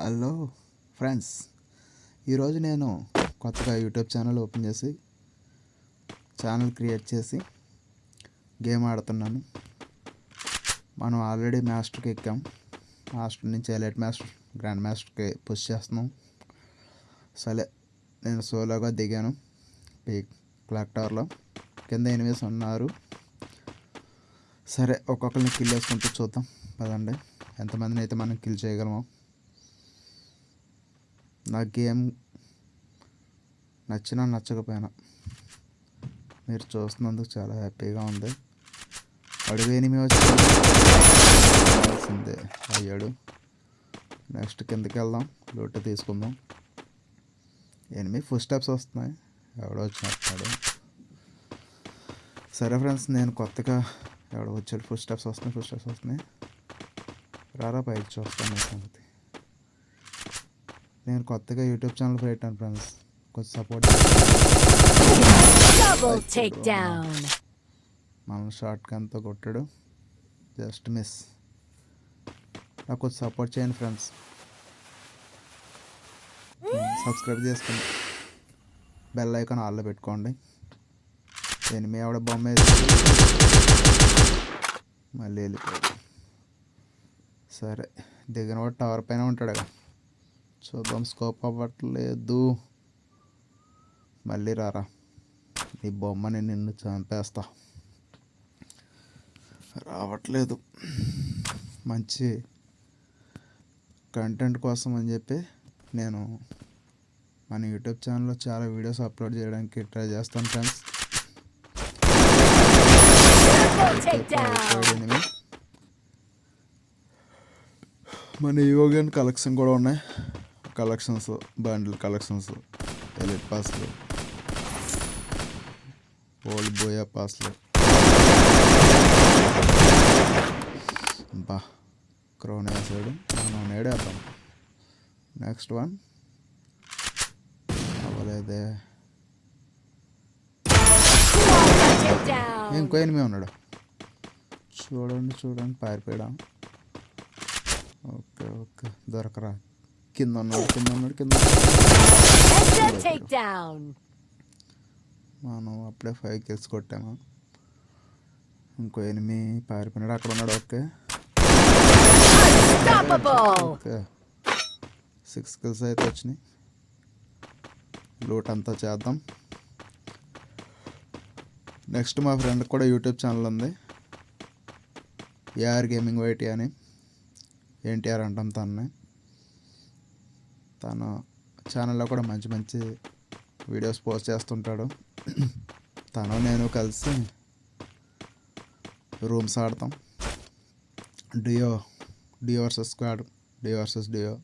Hello friends, ఈరోజు నేను కొత్తగా యూట్యూబ్ ఛానల్ ఓపెన్ చేసి ఛానల్ క్రియేట్ చేసి గేమ్ ఆడుతున్నాను. మనం ఆల్రెడీ మాస్టర్కి ఎక్కాం. మాస్టర్ నుంచి ఎలైట్ మాస్టర్, గ్రాండ్ మాస్టర్కి పుష్ చేస్తున్నాం. సరే, నేను సోలోగా దిగాను పీక్ క్లాక్ టవర్లో. కింద ఎనిమిస్ ఉన్నారు. సరే, ఒక్కొక్కరిని కిల్ వేసుకుంటూ చూద్దాం పదండి, ఎంతమందిని అయితే మనం కిల్ చేయగలమో. నా గేమ్ నచ్చినా నచ్చకపోయినా మీరు చూస్తున్నందుకు చాలా హ్యాపీగా ఉంది. అడుగు ఎనిమిది వచ్చిందే అయ్యాడు. నెక్స్ట్ కిందకి వెళ్దాం, లూట్ తీసుకుందాం. ఎనిమిది ఫుల్ స్టెప్స్ వస్తున్నాయి, ఎవడో వచ్చినట్టున్నాడు. సరే ఫ్రెండ్స్, నేను కొత్తగా ఎవడో వచ్చాడు. ఫుల్ స్టెప్స్ వస్తున్నాయి. రారా పైకి చూస్తాను సంగతి. నేను కొత్తగా యూట్యూబ్ ఛానల్ పెట్టాను ఫ్రెండ్స్, కొంచెం సపోర్ట్. మనం షార్ట్ గన్తో కొట్టాడు, జస్ట్ మిస్. నాకు కొంచెం సపోర్ట్ చేయండి ఫ్రెండ్స్, సబ్స్క్రైబ్ చేసుకోండి, బెల్ ఐకాన్ ఆల్లో పెట్టుకోండి. ఎనిమిది ఆవిడ బొమ్మ వేసి మళ్ళీ వెళ్ళిపోయాడు. సరే, దిగిన వాడు టవర్ పైన ఉంటాడు కదా, చూద్దాం. స్కోప్ అవ్వట్లేదు. మళ్ళీ రారా, నీ బొమ్మని నిన్ను చంపేస్తా. రావట్లేదు. మంచి కంటెంట్ కోసం అని చెప్పి నేను మన యూట్యూబ్ ఛానల్లో చాలా వీడియోస్ అప్లోడ్ చేయడానికి ట్రై చేస్తాను ఫ్రెండ్స్. మన యోగన్ కలెక్షన్ కూడా ఉన్నాయి. కలెక్షన్స్, బండిల్ కలెక్షన్స్, ఎలిట్ పాస్లు, ఓల్డ్ బోయా పాస్లు. బా, క్రౌన్ వేసాడు, మనం నేడేద్దాం. Next one అవ్వలేదే. ఇంకో ఎనిమిది ఉన్నాడు, చూడండి పారిపోయాడా. ఓకే, దొరకరా. కింద ఉన్నాడు. మనం అప్పుడే 5 kills కొట్టాము. ఇంకో ఎనిమిది పారిపోయినాడు, అక్కడ ఉన్నాడు. ఓకే, 6 kills అయితే వచ్చినాయి. లూట్ అంతా చేద్దాం. నెక్స్ట్ మా ఫ్రెండ్ కూడా యూట్యూబ్ ఛానల్ ఉంది, ఏఆర్ గేమింగ్ వైటీ అని. ఎన్టీఆర్ అంటాం తనని. తన ఛానల్లో కూడా మంచి వీడియోస్ పోస్ట్ చేస్తుంటాడు. తను నేను కలిసి రూమ్స్ ఆడతాం. డియో వర్సెస్ స్క్వాడ్, డియో వర్సెస్ డియో.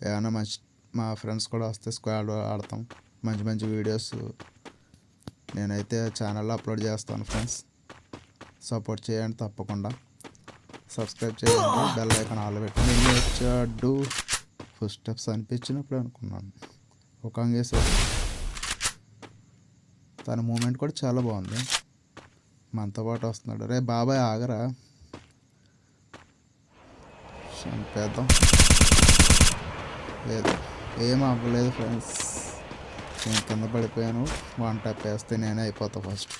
ఏమైనా మా ఫ్రెండ్స్ కూడా వస్తే స్క్వాడ్ ఆడతాం. మంచి వీడియోస్ నేనైతే ఛానల్లో అప్లోడ్ చేస్తాను ఫ్రెండ్స్. సపోర్ట్ చేయండి తప్పకుండా. సబ్స్క్రైబ్ చేయండి, బెల్ ఐకాన్ ఆల్ పెట్టండి. వచ్చాడు ఫస్ట్ స్టెప్స్ అనిపించినప్పుడు అనుకున్నాను, ఒక అంగేసాడు. తన మూమెంట్ కూడా చాలా బాగుంది. మనతో పాటు వస్తున్నాడు. రే బాబాయ్ ఆగరా, చంపేద్దాం. లేదు, ఏం అవ్వలేదు ఫ్రెండ్స్. నేను కింద పడిపోయాను. 1 tap వేస్తే నేనే అయిపోతా ఫస్ట్.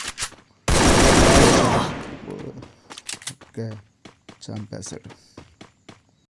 ఓకే, చంపేశాడు.